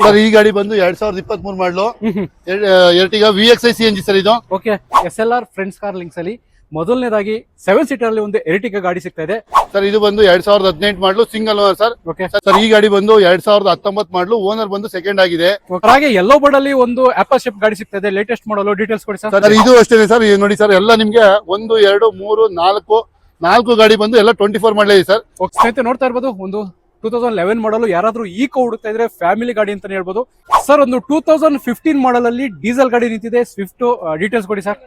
Sir ಈ ಗಾಡಿ ಬಂದು 2023 ಮಾಡಲು ಎರ್ಟಿಗಾ VXi CNG ಸರ್ ಇದು. Okay, SLR friends car links ಅಲ್ಲಿ ಮೊದಲನೇದಾಗಿ 7 ಸೀಟರ್ ಅಲ್ಲಿ ಒಂದು ಎರ್ಟಿಗಾ ಗಾಡಿ ಸಿಗ್ತಾ ಇದೆ ಸರ್. ಇದು ಬಂದು 2018 ಮಾಡಲು single owner sir. Okay sir ಈ ಗಾಡಿ ಬಂದು 2019 ಮಾಡಲು ಓನರ್ ಬಂದು ಸೆಕೆಂಡ್ ಆಗಿದೆ. ಹಾಗೆ ಯೆಲ್ಲೋ ಬೋರ್ಡ್ ಅಲ್ಲಿ ಒಂದು ಆಪಲ್ ಶೇಪ್ ಗಾಡಿ ಸಿಗ್ತಾ ಇದೆ. ಲೇಟೆಸ್ಟ್ ಮಾಡಲು ಡೀಟೇಲ್ಸ್ ಕೊಡಿ ಸರ್. ಸರ್ ಇದು ಅಷ್ಟೇ ಸರ್, ನೋಡಿ ಸರ್ ಎಲ್ಲ ನಿಮ್ಗೆ 1 2 3 4 ಗಾಡಿ ಬಂದು ಎಲ್ಲ 24 ಮಾಡಲೇ ಇದೆ ಸರ್. ಸ್ನೇಹಿತರೆ ನೋಡ್ತಾ ಇರ್ಬೋದು, ಒಂದು 2011 ಮಾಡಲು ಯಾರಾದ್ರೂ ಈಕೋ ಹುಡುಕ್ತಾ ಇದ್ರೆ ಫ್ಯಾಮಿಲಿ ಗಾಡಿ ಅಂತಾನೆ ಹೇಳ್ಬೋದು ಸರ್. ಒಂದು 2015 ಮಾಡಲ್ ಅಲ್ಲಿ ಡೀಸೆಲ್ ಗಾಡಿ ನಿಂತಿದೆ, ಸ್ವಿಫ್ಟ್. ಡೀಟೇಲ್ಸ್ ಕೊಡಿ ಸರ್.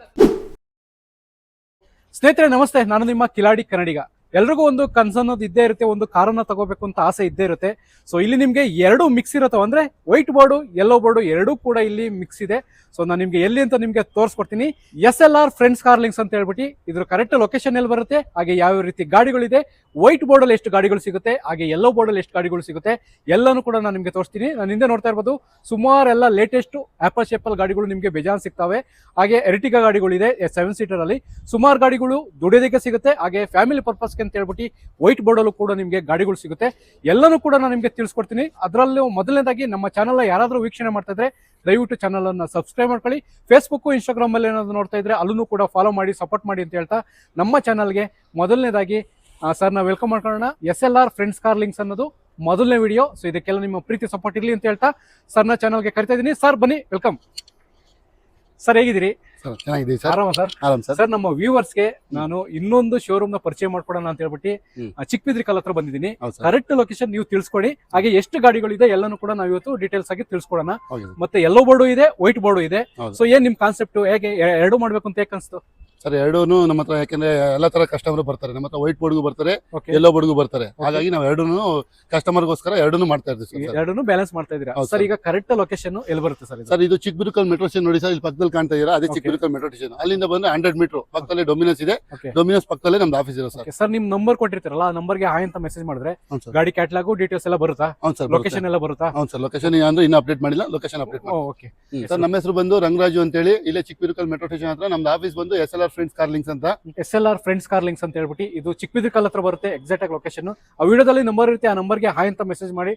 ಸ್ನೇಹಿತರೆ ನಮಸ್ತೆ, ನಾನು ನಿಮ್ಮ ಕಿಲಾಡಿ ಕನ್ನಡಿಗ. ಎಲ್ರಿಗೂ ಒಂದು ಕನ್ಸರ್ನ್ ಇದ್ದೇ ಇರುತ್ತೆ, ಒಂದು ಕಾರನ್ನ ತಗೋಬೇಕು ಅಂತ ಆಸೆ ಇದ್ದೇ ಇರುತ್ತೆ. ಸೊ ಇಲ್ಲಿ ನಿಮ್ಗೆ ಎರಡು ಮಿಕ್ಸ್ ಇರುತ್ತೆ, ಅಂದ್ರೆ ವೈಟ್ ಬೋರ್ಡು ಯೆಲ್ಲೋ ಬೋರ್ಡು ಎರಡೂ ಕೂಡ ಇಲ್ಲಿ ಮಿಕ್ಸ್ ಇದೆ. ಸೊ ನಾನು ನಿಮ್ಗೆ ಎಲ್ಲಿ ಅಂತ ನಿಮ್ಗೆ ತೋರಿಸ್ಕೊಡ್ತೀನಿ. SLR ಫ್ರೆಂಡ್ಸ್ ಕಾರ್ ಲಿಂಕ್ಸ್ ಅಂತ ಹೇಳ್ಬಿಟ್ಟು ಇದ್ರ ಕರೆಕ್ಟ್ ಲೊಕೇಶನ್ ಎಲ್ಲಿ ಬರುತ್ತೆ, ಹಾಗೆ ಯಾವ ರೀತಿ ಗಾಡಿಗಳಿದೆ, ವೈಟ್ ಬೋರ್ಡ್ ಅಲ್ಲಿ ಎಷ್ಟು ಗಾಡಿಗಳು ಸಿಗುತ್ತೆ, ಹಾಗೆ ಯೆಲ್ಲೋ ಬೋರ್ಡ್ ಅಲ್ಲಿ ಎಷ್ಟು ಗಾಡಿಗಳು ಸಿಗುತ್ತೆ, ಎಲ್ಲಾನು ಕೂಡ ನಾನು ನಿಮ್ಗೆ ತೋರಿಸ್ತೀನಿ. ನಾನು ಹಿಂದೆ ನೋಡ್ತಾ ಇರ್ಬೋದು, ಸುಮಾರು ಎಲ್ಲ ಲೇಟೆಸ್ಟ್ ಆಪಲ್ ಶೇಪಲ್ ಗಾಡಿಗಳು ನಿಮ್ಗೆ ಬೇಜಾನ್ ಸಿಗ್ತವೆ. ಹಾಗೆ ಎರ್ಟಿಗಾ ಗಾಡಿಗಳಿದೆ 7 ಸೀಟರ್ ಅಲ್ಲಿ, ಸುಮಾರು ಗಾಡಿಗಳು ದುಡಿಯೋದಕ್ಕೆ ಸಿಗುತ್ತೆ. ಹಾಗೆ ಫ್ಯಾಮಿಲಿ ಪರ್ಪಸ್ಗೆ ಅಂತ ಹೇಳ್ಬಿಟ್ಟು ವೈಟ್ ಬೋರ್ಡ್ ಅಲ್ಲೂ ಕೂಡ ನಿಮ್ಗೆ ಗಾಡಿಗಳು ಸಿಗುತ್ತೆ. ಎಲ್ಲಾನು ಕೂಡ ನಾನು ನಿಮ್ಗೆ ತಿಳಿಸ್ಕೊಡ್ತೀನಿ. ಅದರಲ್ಲೂ ಮೊದಲನೇದಾಗಿ ನಮ್ಮ ಚಾನಲ್ ಯಾರಾದ್ರೂ ವೀಕ್ಷಣೆ ಮಾಡ್ತಾ ಇದ್ರೆ ದಯವಿಟ್ಟು ಚಾನಲ್ ಅನ್ನ ಸಬ್ಸ್ಕ್ರೈಬ್ ಮಾಡ್ಕೊಳ್ಳಿ. ಫೇಸ್ಬುಕ್ ಇನ್ಸ್ಟಾಗ್ರಾಮ್ ಅಲ್ಲಿ ಏನಾದ್ರು ನೋಡ್ತಾ ಇದ್ರೆ ಅಲ್ಲೂ ಕೂಡ ಫಾಲೋ ಮಾಡಿ, ಸಪೋರ್ಟ್ ಮಾಡಿ ಅಂತ ಹೇಳ್ತಾ ನಮ್ಮ ಚಾನಲ್ಗೆ ಮೊದಲನೇದಾಗಿ ಸರ್ ನಾವು ವೆಲ್ಕಮ್ ಮಾಡ್ಕೊಳ್ಳೋಣ. SLR ಫ್ರೆಂಡ್ಸ್ ಕಾರ್ ಲಿಂಕ್ಸ್ ಅನ್ನೋದು ಮೊದಲನೇ ವಿಡಿಯೋ. ಸೊ ಇದಕ್ಕೆಲ್ಲ ನಿಮ್ಮ ಪ್ರೀತಿ ಸಪೋರ್ಟ್ ಇರಲಿ ಅಂತ ಹೇಳ್ತಾ ಸರ್ನ ಚಾನಲ್ಗೆ ಕರಿತಾ ಇದ್ದೀನಿ. ಸರ್ ಬನ್ನಿ, ವೆಲ್ಕಮ್ ಸರ್. ಹೇಗಿದ್ದೀರಿ? ಚೆನ್ನಾಗಿದೆ ಸರ್. ಆರಾಮ ಸರ್? ಆರಾಮ್ ಸರ್. ಸರ್ ನಮ್ಮ ವ್ಯೂವರ್ಸ್ಗೆ ನಾನು ಇನ್ನೊಂದು ಶೋರೂಮ್ ನ ಪರಿಚಯ ಮಾಡ್ಕೊಡೋಣ ಅಂತ ಹೇಳ್ಬಿಟ್ಟು ಚಿಕ್ಕಬಿದ್ರಿಕಲ್ ಹತ್ರ ಬಂದಿದ್ದೀನಿ. ಕರೆಕ್ಟ್ ಲೊಕೇಶನ್ ನೀವು ತಿಳಿಸ್ಕೊಡಿ. ಹಾಗೆ ಎಷ್ಟು ಗಾಡಿಗಳಿದೆ ಎಲ್ಲಾನು ಕೂಡ ನಾವು ಇವತ್ತು ಡೀಟೇಲ್ಸ್ ಆಗಿ ತಿಳಿಸ್ಕೊಡೋಣ. ಮತ್ತೆ ಯೆಲ್ಲೋ ಬೋರ್ಡು ಇದೆ, ವೈಟ್ ಬೋರ್ಡು ಇದೆ. ಸೊ ಏನ್ ನಿಮ್ ಕಾನ್ಸೆಪ್ಟ್, ಹೇಗೆ ಎರಡು ಮಾಡ್ಬೇಕು ಅಂತ ಹೇಗೆ ಅನ್ಸ್ತು ಸರ್? ಎರಡೂನು ನಮ್ಮ ಹತ್ರ, ಯಾಕಂದ್ರೆ ಎಲ್ಲಾ ತರ ಕಸ್ಟಮರ್ ಬರ್ತಾರೆ ನಮ್ಮ ಹತ್ರ. ವೈಟ್ ಬೋರ್ಡ್ಗೂ ಬರ್ತಾರೆ, ಯೆಲ್ಲೋ ಬೋರ್ಡ್ಗೂ ಬರ್ತಾರೆ. ಹಾಗಾಗಿ ನಾವು ಎರಡೂನು ಕಸ್ಟಮರ್ಗೋಸ್ಕರ ಎರಡೂನು ಮಾಡ್ತಾ ಇದ್ದೀವಿ. ಎರಡೂನು ಬ್ಯಾಲೆನ್ಸ್ ಮಾಡ್ತಾ ಇದೀರಾ ಸರ್. ಈಗ ಕರೆಕ್ಟ್ ಲೊಕೇಶನ್ ಎಲ್ಲಿ ಬರುತ್ತೆ ಸರ್? ಸರ್ ಇದು ಚಿಕ್ಕಬಿದ್ರಿಕಲ್ ಮೆಟ್ರೋ ಸ್ಟೇಷನ್ ನೋಡಿ ಸರ್, ಇಲ್ಲಿ ಪಕ್ಕದಲ್ಲಿ ಕಾಣ್ತಾ ಇದೀರಾ, ಅದೇ ಚಿಕ್ಕಬಿದ್ರಿಕಲ್ ಮೆಟ್ರೋ ಸ್ಟೇಷನ್. ಅಲ್ಲಿಂದ ಬಂದ್ರೆ 100 ಮೀಟರ್ ಪಕ್ಕದಲ್ಲಿ ಡೊಮಿನಸ್ ಇದೆ. ಡೊಮಿನಸ್ ಪಕ್ಕದಲ್ಲೇ ನಮ್ದು ಆಫೀಸ್ ಇದೆ ಸರ್. ಸರ್ ನಿಮ್ ನಂಬರ್ ಕೊಟ್ಟಿರ್ತಾರಲ್ಲ, ಆ ನಂಬರ್ಗೆ ಹಾಯ್ ಅಂತ ಮೆಸೇಜ್ ಮಾಡಿದ್ರೆ ಗಾಡಿ ಕ್ಯಾಟ್ಲಾಗು ಡೀಟೇಲ್ಸ್ ಎಲ್ಲ ಬರುತ್ತಾ? ಲೊಕೇಶನ್ ಎಲ್ಲ ಬರುತ್ತಾ? ಹೌದು ಸರ್, ಲೊಕೇಶನ್ ಅಂದ್ರೆ ಇನ್ನೂ ಅಪ್ಡೇಟ್ ಮಾಡಿಲ್ಲ, ಲೊಕೇಶನ್ ಅಪ್ಡೇಟ್ ಮಾಡಿ. ಓಕೆ ಸರ್ ನಮ್ಮ ಹೆಸರು ಬಂದು ರಂಗರಾಜು ಅಂತ ಹೇಳಿ, ಇಲ್ಲೇ ಚಿಕ್ಕಬಿದ್ರಿಕಲ್ ಮೆಟ್ರೋ ಸ್ಟೇಷನ್ ಹತ್ರ ನಮ್ದು ಆಫೀಸ್ ಬಂದು SLR ಫ್ರೆಂಡ್ಸ್ ಕಾರ್ ಲಿಂಕ್ಸ್ ಅಂತ. SLR ಫ್ರೆಂಡ್ಸ್ ಕಾರ್ ಲಿಂಕ್ಸ್ ಅಂತ ಹೇಳ್ಬಿಟ್ಟು ಇದು ಚಿಕ್ಕಬಿದ್ರಿಕಲ್ ಹತ್ರ ಬರುತ್ತೆ. ಎಕ್ಸಾಕ್ಟ್ ಆಗಿ ಲೊಕೇಶನ್ ಆ ವಿಡಿಯೋದಲ್ಲಿ ನಂಬರ್ ಇರುತ್ತೆ, ಆ ನಂಬರ್ಗೆ ಹಾಯ್ ಅಂತ ಮೆಸೇಜ್ ಮಾಡಿ.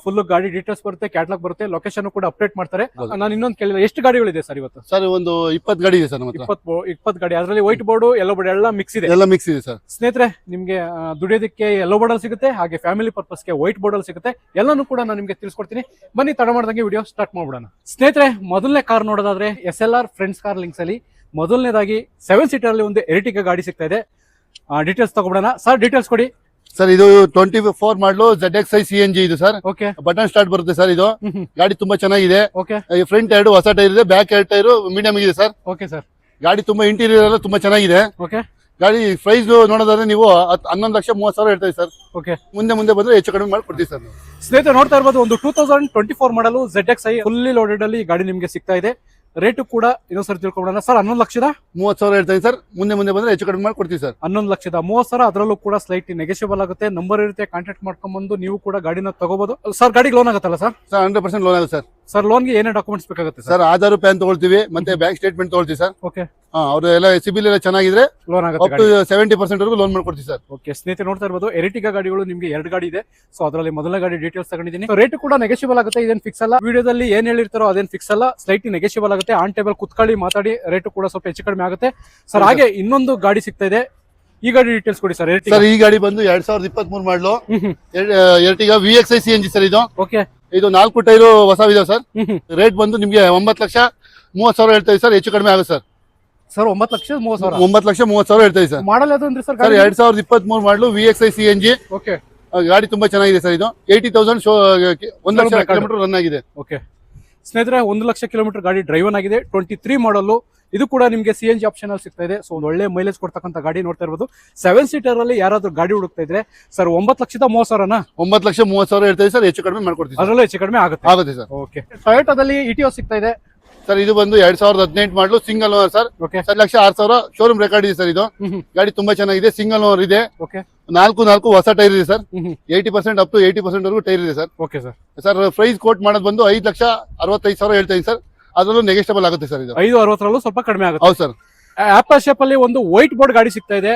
ಫುಲ್ ಗಾಡಿ ಡೀಟೇಲ್ಸ್ ಬರುತ್ತೆ, ಕ್ಯಾಟ್ಲಾಗ್ ಬರುತ್ತೆ, ಲೊಕೇಶನ್ ಕೂಡ ಅಪ್ಡೇಟ್ ಮಾಡ್ತಾರೆ. ನಾನು ಇನ್ನೊಂದು ಕೇಳಿದ್ರೆ ಎಷ್ಟು ಗಾಡಿಗಳಿದೆ ಸರ್ ಇವತ್ತು? ಸರ್ ಒಂದು 20 ಗಾಡಿ ಇದೆ ಸರ್ ನಮ್ಮ ಹತ್ರ. 20 ಗಾಡಿ, ಅದರಲ್ಲಿ ವೈಟ್ ಬೋರ್ಡ್ ಯೆಲ್ಲೋ ಬೋರ್ಡ್ ಎಲ್ಲ ಮಿಕ್ಸ್ ಇದೆ. ಎಲ್ಲ ಮಿಕ್ಸ್ ಇದೆ ಸರ್. ಸ್ನೇಹಿತರೆ ನಿಮ್ಗೆ ದುಡಿಯೋದಕ್ಕೆ ಯೆಲ್ಲೋ ಬೋರ್ಡ್ ಅಲ್ಲಿ ಸಿಗುತ್ತೆ, ಹಾಗೆ ಫ್ಯಾಮಿಲಿ ಪರ್ಪಸ್ಗೆ ವೈಟ್ ಬೋರ್ಡ್ ಅಲ್ಲಿ ಸಿಗುತ್ತೆ. ಎಲ್ಲಾನು ಕೂಡ ನಾನು ನಿಮ್ಗೆ ತಿಳಿಸ್ಕೊಡ್ತೀನಿ. ಬನ್ನಿ ತಡ ಮಾಡ್ದಂಗೆ ವಿಡಿಯೋ ಸ್ಟಾರ್ಟ್ ಮಾಡ್ಬಿಡೋಣ. ಸ್ನೇಹಿತರೆ ಮೊದಲನೇ ಕಾರ್ ನೋಡೋದಾದ್ರೆ SLR ಫ್ರೆಂಡ್ಸ್ ಕಾರ್ ಲಿಂಕ್ಸ್ ಅಲ್ಲಿ ಮೊದಲನೇದಾಗಿ 7 ಸೀಟರ್ ಅಲ್ಲಿ ಒಂದು ಎರ್ಟಿಗಾ ಗಾಡಿ ಸಿಗ್ತಾ ಇದೆ. ಡೀಟೇಲ್ಸ್ ತಗೊಬಿಡೋಣ ಸರ್. ಡೀಟೇಲ್ಸ್ ಕೊಡಿ ಸರ್. ಇದು 24 ಮಾಡಲು ZXi CNG ಇದು ಸರ್. ಓಕೆ, ಬಟನ್ ಸ್ಟಾರ್ಟ್ ಬರುತ್ತೆ ಸರ್. ಇದು ಗಾಡಿ ತುಂಬಾ ಚೆನ್ನಾಗಿದೆ. ಓಕೆ, ಫ್ರಂಟ್ 2 ಹೊಸ ಟೈರ್ ಇದೆ, ಬ್ಯಾಕ್ 2 ಟೈರ್ ಮೀಡಿಯಂ ಇದೆ ಸರ್. Okay sir. ಗಾಡಿ ತುಂಬಾ ಇಂಟೀರಿಯರ್ ಎಲ್ಲ ತುಂಬಾ ಚೆನ್ನಾಗಿದೆ. ಓಕೆ, ಗಾಡಿ ಪ್ರೈಸ್ ನೋಡೋದಾದ್ರೆ ನೀವು 11,30,000 ಹೇಳ್ತೀವಿ ಸರ್. ಓಕೆ, ಮುಂದೆ ಬಂದ್ರೆ ಹೆಚ್ಚು ಕಡಿಮೆ ಮಾಡಿ ಕೊಡ್ತೀವಿ ಸರ್. ಸ್ನೇಹಿತರೆ ನೋಡ್ತಾ ಇರ್ಬೋದು, ಒಂದು 2024 ಮಾಡಲು ZXi ಫುಲ್ಲಿ ಲೋಡೆಡ್ ಅಲ್ಲಿ ಗಾಡಿ ನಿಮ್ಗೆ ಸಿಗ್ತಾ ಇದೆ. ರೇಟು ಕೂಡ ಇನ್ನೊಂದ್ಸರಿ ತಿಳ್ಕೊಬಿಡೋಣ ಸರ್. 11,30,000 ಹೇಳ್ತೀವಿ ಸರ್. ಮುಂದೆ ಬಂದ್ರೆ ಹೆಚ್ಚು ಕಡಿಮೆ ಮಾಡಿ ಕೊಡ್ತೀವಿ ಸರ್. 11,30,000. ಅದರಲ್ಲೂ ಕೂಡ ಸ್ಲೈಟ್ಲಿ ನೆಗೆಷಿಯಬಲ್ ಆಗುತ್ತೆ. ನಂಬರ್ ಇರುತ್ತೆ, ಕಾಂಟ್ಯಾಕ್ಟ್ ಮಾಡ್ಕೊಂಡ್ಬಂದು ನೀವು ಕೂಡ ಗಾಡಿನ ತಗೋಬಹುದು ಸರ್. ಗಾಡಿಗೆ ಲೋನ್ ಆಗುತ್ತಲ್ಲ ಸರ್? 100% ಲೋನ್ ಆಗುತ್ತೆ ಸರ್. ಸರ್ ಲೋನ್ಗೆ ಏನೇ ಡಾಕ್ಯುಮೆಂಟ್ಸ್ ಬೇಕಾಗುತ್ತೆ ಸರ್? ಆಧಾರ್ ಪ್ಯಾನ್ ತಗೊಳ್ತೀವಿ, ಮತ್ತೆ ಬ್ಯಾಂಕ್ ಸ್ಟೇಟ್ಮೆಂಟ್ ತಗೊಳ್ತೀವಿ ಸರ್. ಓಕೆ, ಅವ್ರ ಎಲ್ಲ ಸಿಬಿಲ್ ಎಲ್ಲ ಚೆನ್ನಾಗಿದ್ರೆ ಲೋನ್ ಆಗುತ್ತೆ. 70% ವರೆಗೂ ಲೋನ್ ಮಾಡ್ಕೊಡ್ತೀವಿ ಸರ್. ಓಕೆ ಸ್ನೇಹಿತರೆ ನೋಡ್ತಾ ಇರ್ಬೋದು, ಎರ್ಟಿಗಾ ಗಾಡಿಗಳು ನಿಮ್ಗೆ 2 ಗಾಡಿ ಇದೆ. ಸೊ ಅದರಲ್ಲಿ ಮೊದಲನೇ ಗಾಡಿ ಡೀಟೇಲ್ಸ್ ತಗೊಂಡಿದ್ದೀನಿ. ರೇಟ್ ಕೂಡ ನೆಗೆಷಿಯಬಲ್ ಆಗುತ್ತೆ, ಇದೇನು ಫಿಕ್ಸ್ ಅಲ್ಲ. ವಿಡಿಯೋದಲ್ಲಿ ಏನ್ ಹೇಳಿರ್ತಾರೋ ಅದೇನು ಫಿಕ್ಸ್ ಅಲ್ಲ, ಸ್ಲೈಟ್ಲಿ ನೆಗೆಷಿಯಬಲ್ ಆಗುತ್ತೆ. ಆನ್ ಟೇಬಲ್ ಕುತ್ಕೊಳ್ಳಿ ಮಾತಾಡಿ, ರೇಟ್ ಕೂಡ ಸ್ವಲ್ಪ ಹೆಚ್ಚು ಕಡಿಮೆ ಆಗುತ್ತೆ ಸರ್. ಹಾಗೆ ಇನ್ನೊಂದು ಗಾಡಿ ಸಿಗ್ತಾ ಇದೆ, ಈ ಗಾಡಿ ಡೀಟೇಲ್ಸ್ ಕೊಡಿ ಸರ್. ಸರ್ ಈ ಗಾಡಿ ಬಂದು 2023 ಮಾಡಲು ಎರ್ಟಿಗಾ VXi CNG ಸರ್. ಇದು ಓಕೆ, ಇದು 4 ಟೈರು ಹೊಸವಿದೆ ಸರ್. ರೇಟ್ ಬಂದು ನಿಮ್ಗೆ 9,30,000 ಹೇಳ್ತೀವಿ ಸರ್. ಹೆಚ್ಚು ಕಡಿಮೆ ಆಗುತ್ತೆ ಸರ್. ಸರ್ 9,30,000. 9,30,000 ಹೇಳ್ತೀವಿ ಸರ್. ಮಾಡಲ್ ಯಾವ್ದು ಅಂದ್ರಿ ಸರ್? 2023 ಮಾಡಲು VXi CNG. ಓಕೆ, ಗಾಡಿ ತುಂಬಾ ಚೆನ್ನಾಗಿದೆ ಸರ್. ಇದು 80,000 1,00,000 ಕಿಲೋಮೀಟರ್ ರನ್ ಆಗಿದೆ. ಓಕೆ ಸ್ನೇಹಿತರೆ, 1,00,000 ಕಿಲೋಮೀಟರ್ ಗಾಡಿ ಡ್ರೈವನ್ ಆಗಿದೆ. 23 ಮಾಡಲು. ಇದು ಕೂಡ ನಿಮ್ಗೆ CNG ಆಪ್ಷನ್ ಅಲ್ಲಿ ಸಿಗ್ತಾ ಇದೆ. ಸೊ ಒಂದು ಒಳ್ಳೆ ಮೈಲೇಜ್ ಕೊಡ್ತಕ್ಕಂಥ ಗಾಡಿ ನೋಡ್ತಾ ಇರ್ಬೋದು. 7 ಸೀಟರ್ ಅಲ್ಲಿ ಯಾರಾದ್ರೂ ಗಾಡಿ ಹುಡುಕ್ತಾ ಇದ್ರೆ ಸರ್ 9,30,000 9,30,000 ಹೇಳ್ತೀವಿ ಸರ್. ಹೆಚ್ಚು ಕಡಿಮೆ ಮಾಡ್ಕೊಡ್ತೀವಿ. ಅದರಲ್ಲೂ ಹೆಚ್ಚು ಕಡಿಮೆ ಆಗುತ್ತೆ ಸರ್. ಓಕೆ, ಟೊಯೋಟಾದಲ್ಲಿ ETO ಸಿಗ್ತಾ ಇದೆ ಸರ್. ಇದು ಬಂದು 2018 ಮಾಡಲು single owner sir. Okay, 7,06,000 showroom record ಇದೆ ಸರ್. ಇದು ಗಾಡಿ ತುಂಬಾ ಚೆನ್ನಾಗಿದೆ, ಸಿಂಗಲ್ ಓನರ್ ಇದೆ. ಓಕೆ, 4 ಹೊಸ ಟೈರ್ ಇದೆ ಸರ್. 80% ಅಪ್ ಟು 80% ವರೆಗೂ ಟೈರ್ ಇದೆ sir. Okay sir. Sir price quote ಮಾಡೋದು ಬಂದು 5,65,000 ಹೇಳ್ತೀನಿ ಸರ್. ಅದರಲ್ಲೂ ನೆಗೆಸ್ಟಬಲ್ ಆಗುತ್ತೆ ಸರ್. ಇದು 5,60,000 ಸ್ವಲ್ಪ ಕಡಿಮೆ ಆಗುತ್ತೆ. ಹೌದು ಸರ್. ಆಪಲ್ ಶೇಪ್ ಅಲ್ಲಿ ಒಂದು ವೈಟ್ ಬೋರ್ಡ್ ಗಾಡಿ ಸಿಗ್ತಾ ಇದೆ.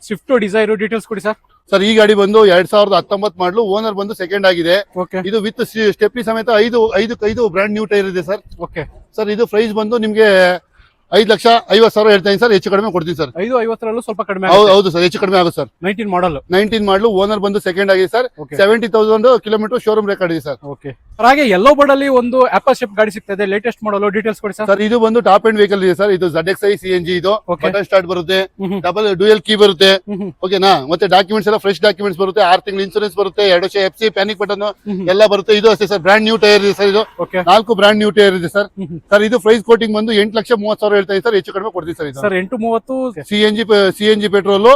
ಸ್ವಿಫ್ಟ್ ಡಿಸೈರ್ ಡೀಟೇಲ್ಸ್ ಕೊಡಿ ಸರ್. ಸರ್ ಈ ಗಾಡಿ ಬಂದು 2019 ಮಾಡಲು, ಓನರ್ ಬಂದು ಸೆಕೆಂಡ್ ಆಗಿದೆ. ಓಕೆ ಇದು ವಿತ್ ಸ್ಟೆಪ್ನಿ ಸಮೇತ 5 ಬ್ರ್ಯಾಂಡ್ ನ್ಯೂ ಟೈರ್ ಇದೆ ಸರ್. ಓಕೆ ಸರ್ ಇದು ಪ್ರೈಸ್ ಬಂದು ನಿಮ್ಗೆ 5,50,000 ಹೇಳ್ತಾ ಸರ್, ಹೆಚ್ಚು ಕಡಿಮೆ ಕೊಡ್ತೀನಿ ಸರ್. 550 ಸ್ವಲ್ಪ ಕಡಿಮೆ. ಹೌದು ಸರ್, ಹೆಚ್ಚು ಕಡಿಮೆ ಆಗುತ್ತೆ ಸರ್. 19 ಮಾಡಲ್ 19 ಮಾಡಲು, ಓನರ್ ಬಂದು ಸೆಕೆಂಡ್ ಆಗಿದೆ ಸರ್. 70,000 ಕಿಲೋಮೀಟರ್ ಶೋರೂಮ್ ರೆಕಾರ್ಡ್ ಇದೆ ಸರ್. ಓಕೆ ಹಾಗೆ ಯೆಲ್ಲೋ ಬೋರ್ಡ್ ಅಲ್ಲಿ ಒಂದು ಆಪಲ್ ಶೇಪ್ ಗಾಡಿ ಸಿಗ್ತಾ ಇದೆ, ಲೇಟೆಸ್ಟ್ ಮಾಡಲ್, ಡೀಟೇಲ್ಸ್ ಕೊಡಿ ಸರ್. ಸರ್ ಇದು ಬಂದು ಟಾಪ್ ಎಂಡ್ ವೆಹಿಕಲ್ ಇದೆ ಸರ್. ಇದು ZXi CNG, ಇದು Okay. ಬಟನ್ ಸ್ಟಾರ್ಟ್ ಬರುತ್ತೆ, ಹ್ಮ್. ಡಬಲ್ ಡ್ಯೂಯಲ್ ಕೀ ಬರುತ್ತೆ. ಹ್ಮ್. ಓಕೆನಾ, ಮತ್ತೆ ಡಾಕ್ಯುಮೆಂಟ್ಸ್ ಎಲ್ಲ ಫ್ರೆಶ್ ಡಾಕ್ಯುಮೆಂಟ್ಸ್ ಬರುತ್ತೆ, 6 ತಿಂಗಳು ಇನ್ಸೂರೆನ್ಸ್ ಬರುತ್ತೆ, 2 ವರ್ಷ FC ಪ್ಯಾನಿಕ್ ಬಟನ್ ಹ್ಮ್. ಎಲ್ಲ ಬರುತ್ತೆ. ಇದು ಅಷ್ಟೇ ಸರ್, ಬ್ರ್ಯಾಂಡ್ ನ್ಯೂ ಟೈರ್ ಇದೆ ಸರ್. ಇದು ಓಕೆ 4 ಬ್ರ್ಯಾಂಡ್ ನ್ಯೂ ಟೈರ್ ಇದೆ ಸರ್. ಹ್ಮ್. ಸರ್ ಇದು ಪ್ರೈಸ್ ಕೋಟಿಂಗ್ ಬಂದು 8,30,000 ಹೇಳ್ತಾ ಇದೆ ಸರ್, ಹೆಚ್ಚು ಕಡಿಮೆ ಕೊಡ್ತೀವಿ ಸರ್. ಇದು sir 830 CNG petrol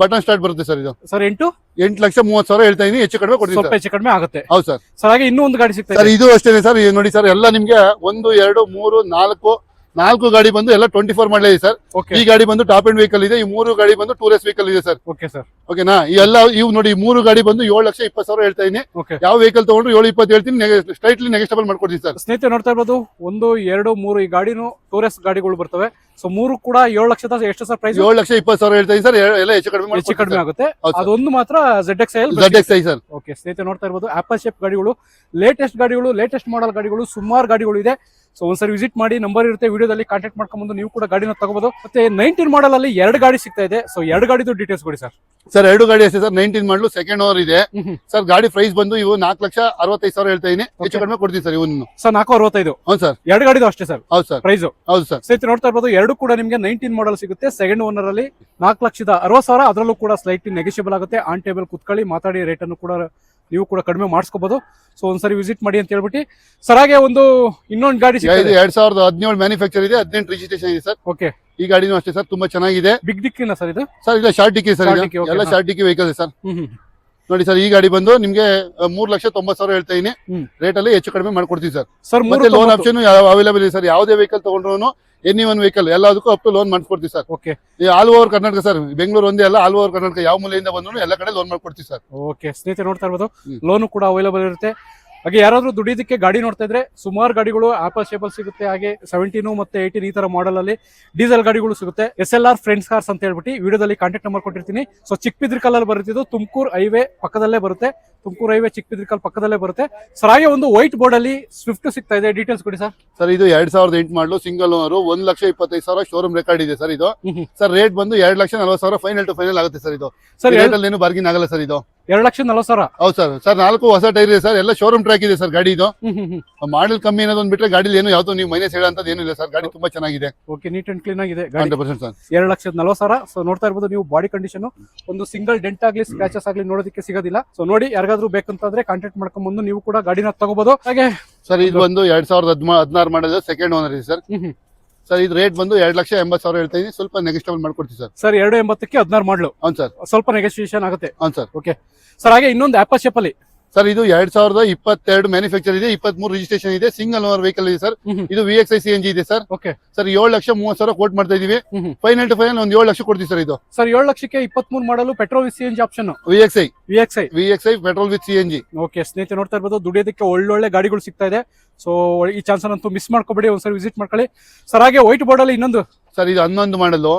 button start ಬರುತ್ತೆ ಸರ್. ಇದು ಸರ್ 8,30,000 ಹೇಳ್ತಾ ಇದೀನಿ, ಹೆಚ್ಚು ಕಡಿಮೆ ಕೊಡ್ತೀವಿ ಸ್ವಲ್ಪ ಸರ್. ಹೆಚ್ಚು ಕಡಿಮೆ ಆಗುತ್ತೆ. ಹೌದು ಸರ್. ಸರ್ ಹಾಗೆ ಇನ್ನೂ ಒಂದು ಗಾಡಿ ಸಿಗ್ತಾ ಸರ್ ಇದೆ. ಇದು ಅಷ್ಟೇ ಸರ್, ಇದು ನೋಡಿ ಸರ್, ಎಲ್ಲ ನಿಮ್ಗೆ 1, 2, 3, 4 ಗಾಡಿ ಬಂದು ಎಲ್ಲ 24 ಮಾಡಲೇ ಇದೆ ಸರ್. ಓಕೆ ಈ ಗಾಡಿ ಬಂದು ಟಾಪ್ ಎಂಡ್ ವೆಹಿಕಲ್ ಇದೆ. ಈ 3 ಗಾಡಿ ಬಂದು ಟೂರಿಸ್ಟ್ ವೆಹಿಕಲ್ ಇದೆ ಸರ್. Okay sir. ಓಕೆನಾ, ಈ ಎಲ್ಲ ಇವು ನೋಡಿ, ಈ 3 ಗಾಡಿ ಬಂದು 7,20,000 ಹೇಳ್ತಾ ಇದೀನಿ. ಓಕೆ ಯಾವ ವೆಹಿಕಲ್ ತಗೊಂಡ್ರು 7,20 ಹೇಳ್ತೀನಿ, ಸ್ಟ್ರೈಟ್ಲಿ ನೆಗೆಸ್ಟಬಲ್ ಮಾಡ್ಕೊಡ್ತೀನಿ ಸರ್. ಸ್ನೇಹಿತರೆ ನೋಡ್ತಾ ಇರ್ಬೋದು, 1, 2, 3 ಈ ಗಾಡಿನೂ ಟೂರಿಸ್ಟ್ ಗಾಡಿಗಳು ಬರ್ತವೆ. ಸೊ 3 ಕೂಡ 7 ಲಕ್ಷದ ಎಷ್ಟು ಸರ್ ಪ್ರೈಸ್? 7,20,000 ಹೇಳ್ತಾ ಇದೀನಿ ಸರ್. ಎಲ್ಲ ಹೆಚ್ಚು ಕಡಿಮೆ ಹೆಚ್ಚು ಕಡಿಮೆ ಆಗುತ್ತೆ. ಹೌದು ಸರ್. ಅದೊಂದು ಮಾತ್ರ ZXi ZXi ಸರ್. ಓಕೆ ಸ್ನೇಹಿತರೆ ನೋಡ್ತಾ ಇರ್ಬೋದು, ಆಪಲ್ ಶೇಪ್ ಗಾಡಿಗಳು, ಲೇಟೆಸ್ಟ್ ಗಾಡಿಗಳು, ಲೇಟೆಸ್ಟ್ ಮಾಡಲ್ ಗಾಡಿಗಳು, ಸುಮಾರು ಗಾಡಿಗಳು ಇದೆ. ಸೊ ಒಂದ್ಸರಿ ವಿಸಿಟ್ ಮಾಡಿ, ನಂಬರ್ ಇರುತ್ತೆ ವಿಡಿಯೋದಲ್ಲಿ, ಕಾಂಟ್ಯಾಕ್ಟ್ ಮಾಡ್ಕೊಂಡು ನೀವು ಕೂಡ ಗಾಡಿನ ತಗೋಬಹುದು. ಮತ್ತೆ 19 ಮಾಡಲ್ ಅಲ್ಲಿ 2 ಗಾಡಿ ಸಿಗ್ತಾ ಇದೆ. ಸೊ 2 ಗಾಡಿದು ಡೀಟೇಲ್ಸ್ ಕೊಡಿ ಸರ್. ಸರ್ 2 ಗಾಡಿ ಅಷ್ಟೇ ಸರ್. 19 ಮಾಡಲು, ಸೆಕೆಂಡ್ ಓನರ್ ಇದೆ ಸರ್. ಗಾಡಿ ಪ್ರೈಸ್ ಬಂದು ಇವು 4,65,000 ಹೇಳ್ತಾ ಇದೀನಿ, ಹೆಚ್ಚು ಕಡಿಮೆ ಕೊಡ್ತೀನಿ ಸರ್. ಇವನು ಸರ್ 465. ಹೌದು ಸರ್. 2 ಗಾಡಿದು ಅಷ್ಟೇ ಸರ್ ಹೌದು ಸರ್. ಪ್ರೈಸ್. ಹೌದು ಸರ್. ಸ್ನೇಹಿತರೆ ನೋಡ್ತಾ ಇರ್ಬೋದು, 2 ಕೂಡ ನಿಮಗೆ 19 ಮಾಡಲ್ ಸಿಗುತ್ತೆ. ಸೆಕೆಂಡ್ ಓನರ್ ಅಲ್ಲಿ 4,60,000. ಅದರಲ್ಲೂ ಕೂಡ ಸ್ಲೈಟ್ಲಿ ನೆಗೆಷಿಯಬಲ್ ಆಗುತ್ತೆ. ಆನ್ ಟೇಬಲ್ ಕುತ್ಕೊಳ್ಳಿ ಮಾತಾಡಿ, ರೇಟ್ ಅನ್ನು ಕೂಡ ನೀವು ಕೂಡ ಕಡಿಮೆ ಮಾಡಿಸ್ಕೋಬಹುದು. ಸೊ ಒಂದ್ಸರಿ ವಿಸಿಟ್ ಮಾಡಿ ಅಂತ ಹೇಳ್ಬಿಟ್ಟು ಸರ್. ಹಾಗೆ ಒಂದು ಇನ್ನೊಂದು ಗಾಡಿ ಇದು 2017 ಮ್ಯಾನುಫ್ಯಾಕ್ಚರ್ ಇದೆ, 18 ರಿಜಿಸ್ಟ್ರೇಷನ್ ಇದೆ ಸರ್. ಓಕೆ ಈ ಗಾಡಿನೂ ಅಷ್ಟೇ ಸರ್, ತುಂಬಾ ಚೆನ್ನಾಗಿದೆ. ಬಿಗ್ ದಿಕ್ಕಿನ ಸರ್ ಇದು? ಸರ್ ಇಲ್ಲ, ಶಾರ್ಟ್ ಡಿಕ್ಕಿ ಸರ್. Short dicky, okay, ಎಲ್ಲ ಹಾ. ಶಾರ್ಟ್ ಡಿಕ್ಕಿ ವೆಹಿಕಲ್ ಸರ್. ನೋಡಿ ಸರ್, ಈ ಗಾಡಿ ಬಂದು ನಿಮ್ಗೆ 3,90,000 ಹೇಳ್ತಾ ಇದೀನಿ. ರೇಟ್ ಅಲ್ಲಿ ಹೆಚ್ಚು ಕಡಿಮೆ ಮಾಡ್ಕೊಡ್ತೀವಿ ಸರ್. ಸರ್ ಮತ್ತೆ ಲೋನ್ ಆಪ್ಷನ್ ಅವೈಲೇಬಲ್ ಇದೆ ಸರ್. ಯಾವುದೇ ವೆಹಿಕಲ್ ತಗೊಂಡ್ರು ಎನಿ ಒನ್ ವೆಹಿಕಲ್ ಎಲ್ಲದಕ್ಕೂ ಅಪ್ ಟು ಲೋನ್ ಮಾಡ್ಕೊಡ್ತೀವಿ sir. Okay all over Karnataka sir, Bengaluru ಒಂದೇ ಅಲ್ಲ, ಆಲ್ ಓವರ್ ಕರ್ನಾಟಕ ಯಾವ ಮೂಲೆಯಿಂದ ಬಂದ್ರು ಎಲ್ಲ ಕಡೆ ಲೋನ್ ಮಾಡ್ಕೊಡ್ತೀವಿ ಸರ್. ಓಕೆ ಸ್ನೇಹಿತರೆ ನೋಡ್ತಾ ಇರ್ಬೋದು, ಲೋನು ಕೂಡ ಅವೈಲೇಬಲ್ ಇರುತ್ತೆ. ಹಾಗೆ ಯಾರಾದ್ರೂ ದುಡಿಯೋದಕ್ಕೆ ಗಾಡಿ ನೋಡ್ತಾ ಇದ್ರೆ ಸುಮಾರು ಗಾಡಿಗಳು ಆಪಲ್ ಶೇಪಲ್ ಸಿಗುತ್ತೆ. ಹಾಗೆ 17 ಮತ್ತೆ 18 ಈ ತರ ಮಾಡೆಲ್ ಅಲ್ಲಿ ಡೀಸೆಲ್ ಗಾಡಿಗಳು ಸಿಗುತ್ತೆ. SLR ಫ್ರೆಂಡ್ಸ್ ಕಾರ್ಸ್ ಅಂತ ಹೇಳ್ಬಿಟ್ಟು ವಿಡಿಯೋದಲ್ಲಿ ಕಾಂಟ್ಯಾಕ್ಟ್ ನಂಬರ್ ಕೊಟ್ಟಿರ್ತೀನಿ. ಸೊ ಚಿಕ್ಕಬಿದ್ರಿಕಲ್ ಅಲ್ಲಿ ಬರುತ್ತಿದ್ದು, ತುಮಕೂರು ಹೈವೇ ಪಕ್ಕದಲ್ಲೇ ಬರುತ್ತೆ. ತುಮಕೂರು ಹೈವೇ ಚಿಕ್ಕಬಿದ್ರಿಕಲ್ ಪಕ್ಕದಲ್ಲೇ ಬರುತ್ತೆ ಸರ್. ಹಾಗೆ ಒಂದು ವೈಟ್ ಬೋರ್ಡ್ ಅಲ್ಲಿ ಸ್ವಿಫ್ಟ್ ಸಿಗ್ತಾ ಇದೆ, ಡೀಟೇಲ್ಸ್ ಕೊಡಿ ಸರ್. ಸರ್ ಇದು 2008 ಮಾಡಲು, ಸಿಂಗಲ್ ಓನರ್, 1,25,000 ಶೋರೂಮ್ ರೆಕಾರ್ಡ್ ಇದೆ ಸರ್. ಇದು ಸರ್ ರೇಟ್ ಬಂದು 2,40,000 ಫೈನಲ್ ಟು ಫೈನಲ್ ಆಗುತ್ತೆ ಸರ್. ಇದು ಸರ್ ರೇಟ್ ಅಲ್ಲಿ ಏನು ಬಾರ್ಗಿನ್ ಆಗಲ್ಲ ಸರ್. ಇದು 2,40,000. ಹೌದು ಸರ್. ಸರ್ 4 ಹೊಸ ಟೈರ್ ಇದೆ ಸರ್, ಎಲ್ಲ ಶೋರೂಮ್ ಟ್ರ್ಯಾಕ್ ಇದೆ ಸರ್. ಗಾಡಿ ಇದು ಮಾಡಲ್ ಕಮ್ಮಿ ಅನ್ನೋದೊಂದು ಬಿಟ್ರೆ ಗಾಡಿ ಏನು ಯಾವ್ದು ನೀವು ಮೈನಸ್ ಹೇಳೋಂಥದ್ದು ಏನು ಇಲ್ಲ ಸರ್. ಗಾಡಿ ತುಂಬಾ ಚೆನ್ನಾಗಿದೆ. ಓಕೆ ನೀಟ್ ಅಂಡ್ ಕ್ಲೀನ್ ಆಗಿದೆ 100% ಸರ್. 2,40,000. ಸೊ ನೋಡ್ತಾ ಇರ್ಬೋದು ನೀವು, ಬಾಡಿ ಕಂಡೀಷನ್ ಒಂದು ಸಿಂಗಲ್ ಡೆಂಟ್ ಆಗ್ಲಿ ಸ್ಕ್ರಾಚಸ್ ಆಗ್ಲಿ ನೋಡೋದಕ್ಕೆ ಸಿಗೋದಿಲ್ಲ. ಸೊ ನೋಡಿ, ಯಾರಿಗಾದ್ರೂ ಬೇಕಂತಂದ್ರೆ ಕಾಂಟ್ಯಾಕ್ಟ್ ಮಾಡ್ಕೊಂಡ್ ಬಂದು ನೀವು ಕೂಡ ಗಾಡಿನ ತಗೋಬಹುದು. ಹಾಗೆ ಸರ್ ಇದು ಬಂದು 2016 ಮಾಡಲ್, ಸೆಕೆಂಡ್ ಓನರ್ ಇದೆ ಸರ್. ಸರ್ ಇದು ರೇಟ್ ಬಂದು 2,80,000 ಹೇಳ್ತಾ ಇದೀನಿ, ಸ್ವಲ್ಪ ನೆಗೆಸ್ಟಬಲ್ ಮಾಡ್ಕೊಡ್ತೀವಿ ಸರ್. ಸರ್ 280ಕ್ಕೆ 16 ಮಾಡಲು. ಹೌದು ಸರ್. ಸ್ವಲ್ಪ ನೆಗೋಸಿಯೇಷನ್ ಆಗುತ್ತೆ. ಹೌದು ಸರ್. Okay sir. ಹಾಗೆ ಇನ್ನೊಂದು ಆಪಲ್ ಶೇಪ್ ಅಲ್ಲಿ ಸರ್ ಇದು 2022 ಮ್ಯಾನುಫ್ಯಾಕ್ಚರ್ ಇದೆ, 23 ರಿಜಿಸ್ಟ್ರೇಷನ್ ಇದೆ, ಸಿಂಗಲ್ ಓನರ್ ವೆಹಿಕಲ್ ಇದೆ ಸರ್. ಇದು VXi CNG ಇದೆ ಸರ್. ಓಕೆ ಸರ್ 7,30,000 ಕೋಟ್ ಮಾಡ್ತಾ ಇದೀವಿ. ಫೈನಲ್ ಟು ಫೈನಲ್ ಒಂದು 7 ಲಕ್ಷ ಕೊಡ್ತೀವಿ ಸರ್. ಇದು ಸರ್ 7 ಲಕ್ಷಕ್ಕೆ 23 ಮಾಡಲು, petrol with CNG option. VXi petrol with CNG. Okay ಸ್ನೇಹಿತರೆ ನೋಡ್ತಾ ಇರ್ಬೋದು, ದುಡಿಯೋದಕ್ಕೆ ಒಳ್ಳೊಳ್ಳೆ ಗಾಡಿಗಳು ಸಿಗ್ತಾ ಇದೆ. ಸೊ ಈ ಚಾನ್ಸ್ ಅಂತೂ ಮಿಸ್ ಮಾಡ್ಕೋಬೇಡಿ, ಒಂದ್ಸರಿ ವಿಸಿಟ್ ಮಾಡ್ಕೊಳ್ಳಿ ಸರ್. ಹಾಗೆ ವೈಟ್ ಬೋರ್ಡ್ ಅಲ್ಲಿ ಇನ್ನೊಂದು ಸರ್, ಇದು 11 ಮಾಡಲು,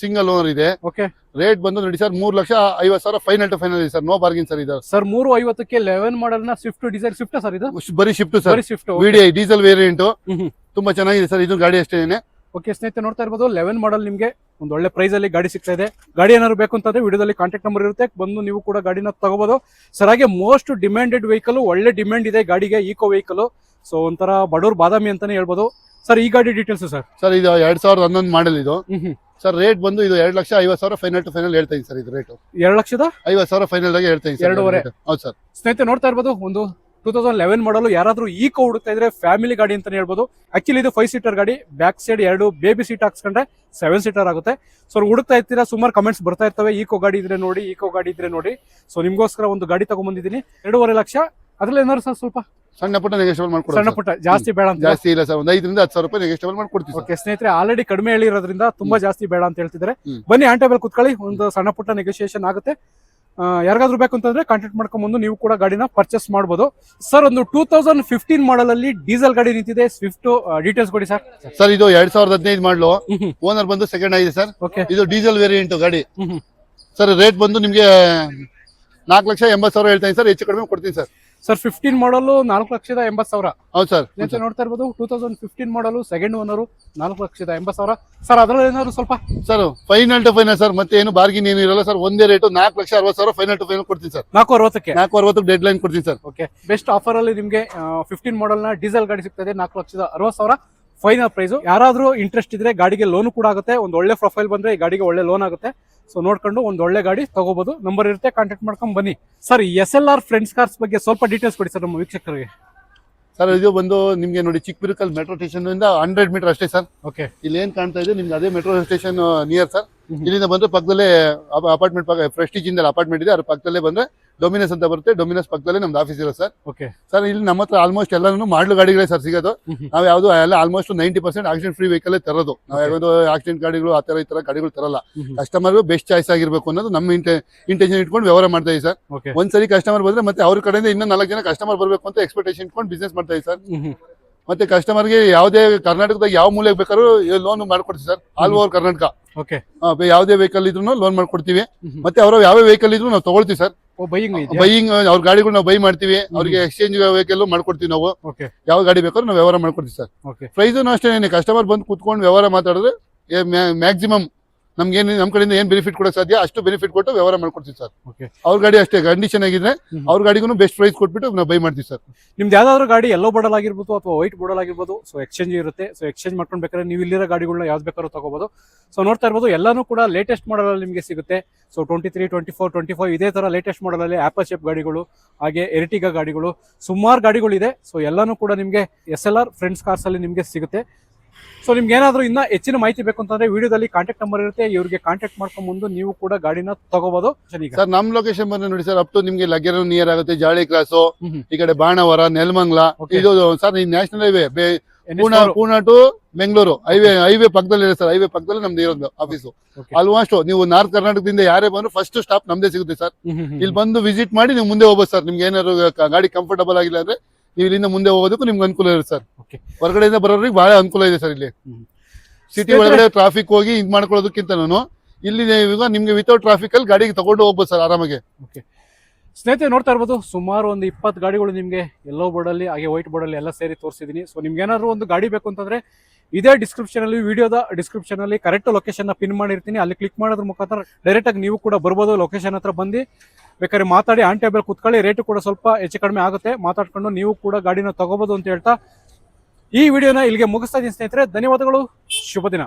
ಸಿಂಗಲ್ ಓನರ್ ಇದೆ. ಓಕೆ ರೇಟ್ ಬಂದು ನೋಡಿ ಸರ್, 3,50,000 ಫೈನಲ್ ಟು ಫೈನಲ್ ಇದೆ ಸರ್. No bargain sir. ಇದು ಸರ್ 350ಕ್ಕೆ 11 ಮಾಡಲ್ ನ ಸ್ವಿಫ್ಟ್ ಡಿಸೈರ್. ಸ್ವಿಫ್ಟ್ ಸರ್ ಇದು? ಬರೀ ಶಿಫ್ಟ್ ಸರ್, ಬರೀ ಸ್ವಿಫ್ಟ್. VDI ಡೀಸೆಲ್ ವೇರಿಯಂಟ್, ತುಂಬಾ ಚೆನ್ನಾಗಿದೆ ಸರ್. ಇದು ಗಾಡಿ ಅಷ್ಟೇನೆ. ಓಕೆ ಸ್ನೇಹಿತರೆ ನೋಡ್ತಾ ಇರ್ಬೋದು, 11 ಮಾಡಲ್ ನಿಮಗೆ ಒಂದು ಒಳ್ಳೆ ಪ್ರೈಸ್ ಅಲ್ಲಿ ಗಾಡಿ ಸಿಗ್ತಾ ಇದೆ. ಗಾಡಿ ಏನಾದ್ರು ಬೇಕು ಅಂತಂದ್ರೆ ವಿಡಿಯೋದಲ್ಲಿ ಕಾಂಟ್ಯಾಕ್ಟ್ ನಂಬರ್ ಇರುತ್ತೆ, ಬಂದು ನೀವು ಕೂಡ ಗಾಡಿನ ತಗೋಬಹುದು ಸರ್. ಹಾಗೆ ಮೋಸ್ಟ್ ಡಿಮ್ಯಾಂಡೆಡ್ ವೆಹಿಕಲ್, ಒಳ್ಳೆ ಡಿಮ್ಯಾಂಡ್ ಇದೆ ಗಾಡಿಗೆ, ಈಕೋ ವೆಹಿಕಲ್. ಸೊ ಒಂಥರ ಬಡವ್ರ ಬಾದಾಮಿ ಅಂತಾನೆ ಹೇಳ್ಬೋದು ಸರ್. ಈ ಗಾಡಿ ಡೀಟೇಲ್ಸ್ ಸರ್. ಸರ್ ಇದು 2011 ಮಾಡಲ್ ಇದು. ಸರ್ ರೇಟ್ ಬಂದು ಇದು 2,50,000 ಫೈನಲ್ ಟು ಫೈನಲ್ ಹೇಳ್ತಾ ಇದೀನಿ ಸರ್. ಇದು ರೇಟ್ 2,50,000 ಫೈನಲ್ ಆಗಿ ಹೇಳ್ತಾ ಇದೀನಿ ಸರ್. 2.5. ಹೌದು ಸರ್. ಸ್ನೇಹಿತರೆ ನೋಡ್ತಾ ಇರ್ಬೋದು, ಒಂದು 2011 ಮಾಡಲು ಯಾರಾದ್ರೂ ಈಕೋ ಹುಡುಕ್ತಾ ಇದ್ರೆ ಫ್ಯಾಮಿಲಿ ಗಾಡಿ ಅಂತಾನೆ ಹೇಳ್ಬೋದು. ಆಕ್ಚುಲಿ ಇದು 5 ಸೀಟರ್ ಗಾಡಿ, ಬ್ಯಾಕ್ ಸೈಡ್ 2 ಬೇಬಿ ಸೀಟ್ ಹಾಕ್ಸ್ಕೊಂಡ್ರೆ 7 ಸೀಟರ್ ಆಗುತ್ತೆ. ಸೊ ಹುಡುಕ್ತಾ ಇರ್ತೀರಾ, ಸುಮಾರು ಕಮೆಂಟ್ಸ್ ಬರ್ತಾ ಇರ್ತವೆ, ಈಕೋ ಗಾಡಿ ಇದ್ರೆ ನೋಡಿ, ಈಕೋ ಗಾಡಿ ಇದ್ರೆ ನೋಡಿ. ಸೊ ನಿಮ್ಗೋಸ್ಕರ ಒಂದು ಗಾಡಿ ತಗೊಂಡ್ಬಂದಿದ್ದೀನಿ, 2.5 ಲಕ್ಷ. ಅದ್ರಲ್ಲಿ ಏನಾದ್ರು ಸರ್ ಸ್ವಲ್ಪ ಸಣ್ಣ ಪುಟ್ಟ ನೆಗೆಸ್ಟಬಲ್ ಮಾಡ್ಕೊಡ್ತೀವಿ. ಸಣ್ಣ ಪುಟ್ಟ, ಜಾಸ್ತಿ ಬೇಡ ಅಂತ? ಜಾಸ್ತಿ ಇಲ್ಲ ಸರ್, ಒಂದು 5,000 10,000 ರೂಪಾಯಿ ನೆಗೆಸ್ಟಬಲ್ ಮಾಡ್ಕೊಡ್ತೀವಿ. ಓಕೆ ಸ್ನೇಹಿತರೆ, ಆಲ್ರೆಡಿ ಕಡಿಮೆ ಹೇಳಿರೋದ್ರಿಂದ ತುಂಬಾ ಜಾಸ್ತಿ ಬೇಡ ಅಂತ ಹೇಳ್ತಿದ್ದಾರೆ. ಬನ್ನಿ ಆನ್ ಟೇಬಲ್ ಕುತ್ಕೊಳ್ಳಿ, ಒಂದು ಸಣ್ಣ ಪುಟ್ಟ ನೆಗೋಸಿಯೇಷನ್ ಆಗುತ್ತೆ. ಯಾರಿಗಾದ್ರೂ ಬೇಕು ಅಂತಂದ್ರೆ ಕಾಂಟ್ಯಾಕ್ಟ್ ಮಾಡ್ಕೊಂಡ್ಬಂದು ನೀವು ಕೂಡ ಗಾಡಿನ ಪರ್ಚೇಸ್ ಮಾಡ್ಬೋದು. ಸರ್, ಒಂದು 2015 ಮಾಡಲ್ ಅಲ್ಲಿ ಡೀಸೆಲ್ ಗಾಡಿ ನಿಂತಿದೆ, ಸ್ವಿಫ್ಟ್, ಡೀಟೇಲ್ಸ್ ಕೊಡಿ ಸರ್. ಸರ್ ಇದು 2015 ಮಾಡಲು, ಓನರ್ ಬಂದು ಸೆಕೆಂಡ್ ಆಗಿದೆ ಸರ್. ಓಕೆ. ಇದು ಡೀಸೆಲ್ ವೇರಿಯಂಟ್ ಗಾಡಿ ಸರ್. ರೇಟ್ ಬಂದು ನಿಮ್ಗೆ 4,80,000 ಹೇಳ್ತೀನಿ ಸರ್, ಹೆಚ್ಚು ಕಡಿಮೆ ಕೊಡ್ತೀನಿ ಸರ್. ಸರ್, 15 ಮಾಡಲು 4,80,000. ಹೌದು ಸರ್. ನೋಡ್ತಾ ಇರ್ಬೋದು 2015 ಮಾಡಲು, ಸೆಕೆಂಡ್ ಓನರು, 4,80,000. ಸರ್, ಅದ್ರಲ್ಲಿ ಏನಾದ್ರು ಸ್ವಲ್ಪ sir final to final sir, ಮತ್ತೆ ಏನು ಬಾರ್ಗಿನ್ ಏನು ಇರಲ್ಲ ಸರ್. ಒಂದೇ ರೇಟ್ 4,60,000 ಫೈನಲ್ ಟು ಫೈನಲ್ ಕೊಡ್ತೀನಿ ಸರ್. 4,60,000ಕ್ಕೆ 4,60 ಡೆಡ್ ಲೈನ್ ಕೊಡ್ತೀನಿ ಸರ್. ಓಕೆ. ಬೆಸ್ಟ್ ಆಫರ್ ಅಲ್ಲಿ ನಿಮಗೆ 15 ಮಾಡಲ್ ನ ಡೀಸೆಲ್ ಗಾಡಿ ಸಿಗ್ತದೆ, 4,60,000 ಫೈನಲ್ ಪ್ರೈಸ್. ಯಾರಾದ್ರೂ ಇಂಟ್ರೆಸ್ಟ್ ಇದ್ರೆ ಗಾಡಿಗೆ ಲೋನ್ ಕೂಡ ಆಗುತ್ತೆ. ಒಂದು ಒಳ್ಳೆ ಪ್ರೊಫೈಲ್ ಬಂದ್ರೆ ಈ ಗಾಡಿಗೆ ಒಳ್ಳೆ ಲೋನ್ ಆಗುತ್ತೆ. ಸೊ ನೋಡ್ಕೊಂಡು ಒಂದು ಒಳ್ಳೆ ಗಾಡಿ ತಗೋಬಹುದು. ನಂಬರ್ ಇರುತ್ತೆ, ಕಾಂಟ್ಯಾಕ್ಟ್ ಮಾಡ್ಕೊಂಡು ಬನ್ನಿ. ಸರ್, SLR ಫ್ರೆಂಡ್ಸ್ ಕಾರ್ಸ್ ಬಗ್ಗೆ ಸ್ವಲ್ಪ ಡೀಟೇಲ್ಸ್ ಕೊಡಿ ಸರ್ ನಮ್ಮ ವೀಕ್ಷಕರಿಗೆ. ಸರ್ ಇದು ಬಂದು ನಿಮ್ಗೆ ನೋಡಿ, ಚಿಕ್ಕಬಿರುಕಲ್ ಮೆಟ್ರೋ ಸ್ಟೇಷನ್ ಇಂದ 100 ಮೀಟರ್ ಅಷ್ಟೇ ಸರ್. ಓಕೆ. ಇಲ್ಲಿ ಏನ್ ಕಾಣ್ತಾ ಇದೆ ನಿಮ್ಗೆ ಅದೇ ಮೆಟ್ರೋ ಸ್ಟೇಷನ್ ನಿಯರ್ ಸರ್. ಇಲ್ಲಿಂದ ಬಂದ್ರೆ ಪಕ್ಕದಲ್ಲೇ ಅಪಾರ್ಟ್ಮೆಂಟ್, ಪ್ರೆಸ್ಟೀಜ್ ಇಂದ ಅಪಾರ್ಟ್ಮೆಂಟ್ ಇದೆ, ಅದ್ರ ಪಕ್ಕದಲ್ಲೇ ಬಂದ್ರೆ ಡೊಮಿನಸ್ ಅಂತ ಬರುತ್ತೆ. ಡೊಮಿನಸ್ ಪಕ್ಕದಲ್ಲೇ ನಮ್ದು ಆಫೀಸ್ ಇರೋ ಸರ್. ಓಕೆ ಸರ್, ಇಲ್ಲಿ ನಮ್ಮ ಹತ್ರ ಆಲ್ಮೋಸ್ಟ್ ಎಲ್ಲಾನು ಮಾಡಲು ಗಾಡಿಗಳೇ ಸರ್ ಸಿಗೋದು. ನಾವು ಯಾವ್ದು ಎಲ್ಲ ಆಲ್ಮೋಸ್ಟ್ 90% ಆಕ್ಸಿಡೆಂಟ್ ಫ್ರೀ ವೆಹಿಕಲ್ ತರೋದು. ನಾವು ಯಾವ್ದು ಆಕ್ಸಿಡೆಂಟ್ ಗಾಡಿಗಳು ಆ ತರ ಈ ತರ ಗಾಡಿಗಳು ತರಲ್ಲ. ಕಸ್ಟಮರ್ ಬೆಸ್ಟ್ ಚಾಯ್ಸ್ ಆಗಿರ್ಬೇಕು ಅನ್ನೋದು ನಮ್ಮ ಇಂಟೆನ್ಷನ್ ಇಟ್ಕೊಂಡು ವ್ಯವಹಾರ ಮಾಡ್ತಾ ಇದೀವಿ ಸರ್. ಒಂದ್ಸರಿ ಕಸ್ಟಮರ್ ಬಂದ್ರೆ ಮತ್ತೆ ಅವ್ರ ಕಡೆಯಿಂದ ಇನ್ನೂ 4 ಜನ ಕಸ್ಟಮರ್ ಬರ್ಬೇಕು ಅಂತ ಎಕ್ಸ್ಪೆಕ್ಟೇಷನ್ ಇಟ್ಕೊಂಡು ಬಿಸ್ನೆಸ್ ಮಾಡ್ತಾ ಇದೀವಿ ಸರ್. ಮತ್ತೆ ಕಸ್ಟಮರ್ಗೆ ಯಾವುದೇ ಕರ್ನಾಟಕದಾಗ ಯಾವ ಮೂಲೆಗೆ ಬೇಕಾದ್ರೂ ಲೋನ್ ಮಾಡ್ಕೊಡ್ತೀವಿ sir. All over Karnataka. Okay. ಯಾವುದೇ ವೆಹಿಕಲ್ ಇದ್ರು ಲೋನ್ ಮಾಡ್ಕೊಡ್ತೀವಿ. ಮತ್ತೆ ಅವ್ರ ಯಾವ ವೆಹಿಕಲ್ ಇದ್ರು ನಾವು ತಗೊಳ್ತೀವಿ ಸರ್. ಬೈಯಿಂಗ್ ಅವ್ರ ಗಾಡಿಗಳು ನಾವು ಬೈ ಮಾಡ್ತೀವಿ. ಅವ್ರಿಗೆ ಎಕ್ಸ್ಚೇಂಜ್ ವೆಹಿಕಲ್ ಮಾಡ್ಕೊಡ್ತೀವಿ ನಾವು. ಯಾವ ಗಾಡಿ ಬೇಕಾದ್ರೂ ನಾವು ವ್ಯವಹಾರ ಮಾಡ್ಕೊಡ್ತೀವಿ ಸರ್. ಪ್ರೈಸ್ ಅಷ್ಟೇ, ಕಸ್ಟಮರ್ ಬಂದು ಕುತ್ಕೊಂಡು ವ್ಯವಹಾರ ಮಾತಾಡಿದ್ರೆ ಮ್ಯಾಕ್ಸಿಮಮ್ ನಮ್ಗೆ ನಮ್ ಕಡೆಯಿಂದ ಏನ್ ಬೆನಿಫಿಟ್ ಕೊಡಕ್ ಸಾಧ್ಯ ಅಷ್ಟು ಬೆನಿಫಿಟ್ ಕೊಟ್ಟು ವ್ಯವಹಾರ ಮಾಡ್ಕೊಡ್ತೀವಿ ಸರ್. ಅವ್ರ ಗಾಡಿ ಅಷ್ಟೇ ಕಂಡೀಷನ್ ಆಗಿದ್ರೆ ಅವ್ರ ಗಾಡಿಗೂ ಬೆಸ್ಟ್ ಪ್ರೈಸ್ ಕೊಟ್ಬಿಟ್ಟು ನಾವು ಬೈ ಮಾಡ್ತೀವಿ ಸರ್. ನಿಮ್ದು ಯಾವ್ದಾದ್ರು ಗಾಡಿ ಯೆಲ್ಲೋ ಬೋರ್ಡಲ್ ಆಗಿರ್ಬೋದು ಅಥವಾ ವೈಟ್ ಬೋರ್ಡಲ್ ಆಗಿರ್ಬೋದು, ಸೊ ಎಕ್ಸ್ಚೇಂಜ್ ಇರುತ್ತೆ. ಸೊ ಎಕ್ಸ್ಚೇಂಜ್ ಮಾಡ್ಕೊಂಡು ಬೇಕಾದ್ರೆ ನೀವು ಇಲ್ಲಿರೋ ಗಾಡಿಗಳನ್ನ ಯಾವ್ದು ಬೇಕಾದ್ರೂ ತಗೋಬಹುದು. ಸೊ ನೋಡ್ತಾ ಇರ್ಬೋದು ಎಲ್ಲಾನು ಕೂಡ ಲೇಟೆಸ್ಟ್ ಮಾಡಲ್ ಅಲ್ಲಿ ನಿಮಗೆ ಸಿಗುತ್ತೆ. ಸೊ 23, 24, 25 ಇದೇ ತರ ಲೇಟೆಸ್ಟ್ ಮಾಡಲ್ ಅಲ್ಲಿ ಆಪಲ್ ಶೇಪ್ ಗಾಡಿಗಳು, ಹಾಗೆ ಎರ್ಟಿಗಾ ಗಾಡಿಗಳು, ಸುಮಾರು ಗಾಡಿಗಳಿದೆ. ಸೊ ಎಲ್ಲಾನು ಕೂಡ ನಿಮಗೆ SLR ಫ್ರೆಂಡ್ಸ್ ಕಾರ್ಸ್ ಅಲ್ಲಿ ನಿಮಗೆ ಸಿಗುತ್ತೆ. ಸೊ ನಿಮ್ಗೆ ಏನಾದ್ರು ಇನ್ನ ಹೆಚ್ಚಿನ ಮಾಹಿತಿ ಬೇಕು ಅಂತಂದ್ರೆ ವಿಡಿಯೋದಲ್ಲಿ ಕಾಂಟ್ಯಾಕ್ಟ್ ನಂಬರ್ ಇರುತ್ತೆ, ಇವ್ರಿಗೆ ಕಾಂಟ್ಯಾಕ್ಟ್ ಮಾಡ್ಕೊಂಡ್ ಮುಂದೆ ನೀವು ಕೂಡ ಗಾಡಿನ ತಗೋಬಹುದು. ಸರ್ ನಮ್ ಲೊಕೇಶನ್ ಬಂದ್ರೆ ನೋಡಿ ಸರ್, ಅಪ್ ಟು ನಿಮ್ಗೆ ಲಗ್ಗೆರೆ ನಿಯರ್ ಆಗುತ್ತೆ. ಜಾಳಿ ಕ್ರಾಸು, ಈ ಕಡೆ ಬಾಣವರ, ನೆಲಮಂಗ್ಲ. ಇದು ಸರ್ ಈ national highway Poona to Bengaluru highway ಪಕ್ಕದಲ್ಲಿ ಇದೆ ಸರ್. ಹೈವೇ ಪಕ್ಕದಲ್ಲಿ ನಮ್ದು ಇರೋದು ಆಫೀಸು. ಆಲ್ಮೋಸ್ಟ್ ನೀವು ನಾರ್ತ್ ಕರ್ನಾಟಕದಿಂದ ಯಾರೇ ಬಂದ್ರು ಫಸ್ಟ್ ಸ್ಟಾಪ್ ನಮ್ದೇ ಸಿಗುತ್ತೆ ಸರ್. ಇಲ್ಲಿ ಬಂದು ವಿಸಿಟ್ ಮಾಡಿ ನೀವು ಮುಂದೆ ಹೋಗ್ಬೋದು ಸರ್. ನಿಮ್ಗೆ ಏನಾದ್ರು ಗಾಡಿ ಕಂಫರ್ಟಬಲ್ ಆಗಿಲ್ಲ ಅಂದ್ರೆ ನೀವು ಇಲ್ಲಿಂದ ಮುಂದೆ ಹೋಗೋದಕ್ಕೂ ನಿಮ್ಗೆ ಅನುಕೂಲ ಇರುತ್ತೆ ಸರ್. ಹೊರಗಡೆಯಿಂದ ಬರೋರಿಗೆ ಬಹಳ ಅನುಕೂಲ ಇದೆ ಸರ್. ಇಲ್ಲಿ ಸಿಟಿ ಒಳಗಡೆ ಟ್ರಾಫಿಕ್ ಹೋಗಿ ಇದು ಮಾಡ್ಕೊಳ್ಳೋದಕ್ಕಿಂತ ಇಲ್ಲಿ ಈಗ ನಿಮ್ಗೆ ವಿತೌಟ್ ಟ್ರಾಫಿಕ್ ಅಲ್ಲಿ ಗಾಡಿಗೆ ತಗೊಂಡು ಹೋಗ್ಬೋದು ಸರ್ ಆರಾಮಾಗಿ. ಸ್ನೇಹಿತರೆ ನೋಡ್ತಾ ಇರ್ಬೋದು ಸುಮಾರು ಒಂದು 20 ಗಾಡಿಗಳು ನಿಮಗೆ ಯೆಲ್ಲೋ ಬೋರ್ಡ್ ಅಲ್ಲಿ ಹಾಗೆ ವೈಟ್ ಬೋರ್ಡ್ ಅಲ್ಲಿ ಎಲ್ಲ ಸೇರಿ ತೋರಿಸಿದೀನಿ. ಸೊ ನಿಮ್ಗೆ ಏನಾದ್ರು ಒಂದು ಗಾಡಿ ಬೇಕು ಅಂತಂದ್ರೆ ಇದೇ ಡಿಸ್ಕ್ರಿಪ್ಷನ್ ಅಲ್ಲಿ, ವಿಡಿಯೋದ ಡಿಸ್ಕ್ರಿಪ್ಷನ್ ಅಲ್ಲಿ ಕರೆಕ್ಟ್ ಲೊಕೇಶನ್ ಪಿನ್ ಮಾಡಿರ್ತೀನಿ. ಅಲ್ಲಿ ಕ್ಲಿಕ್ ಮಾಡೋದ್ರ ಮುಖಾಂತರ ಡೈರೆಕ್ಟ್ ಆಗಿ ನೀವು ಕೂಡ ಬರ್ಬೋದು. ಲೊಕೇಶನ್ ಹತ್ರ ಬಂದು ಬೇಕಾದ್ರೆ ಮಾತಾಡಿ ಆನ್ ಟೇಬಲ್ ಕುತ್ಕೊಳ್ಳಿ. ರೇಟು ಕೂಡ ಸ್ವಲ್ಪ ಹೆಚ್ಚು ಕಡಿಮೆ ಆಗುತ್ತೆ. ಮಾತಾಡ್ಕೊಂಡು ನೀವು ಕೂಡ ಗಾಡಿನ ತಗೋಬಹುದು ಅಂತ ಹೇಳ್ತಾ ಈ ವಿಡಿಯೋನ ಇಲ್ಲಿಗೆ ಮುಗಿಸ್ತಾ ಇದ್ದೀನಿ ಸ್ನೇಹಿತರೆ. ಧನ್ಯವಾದಗಳು, ಶುಭ ದಿನ.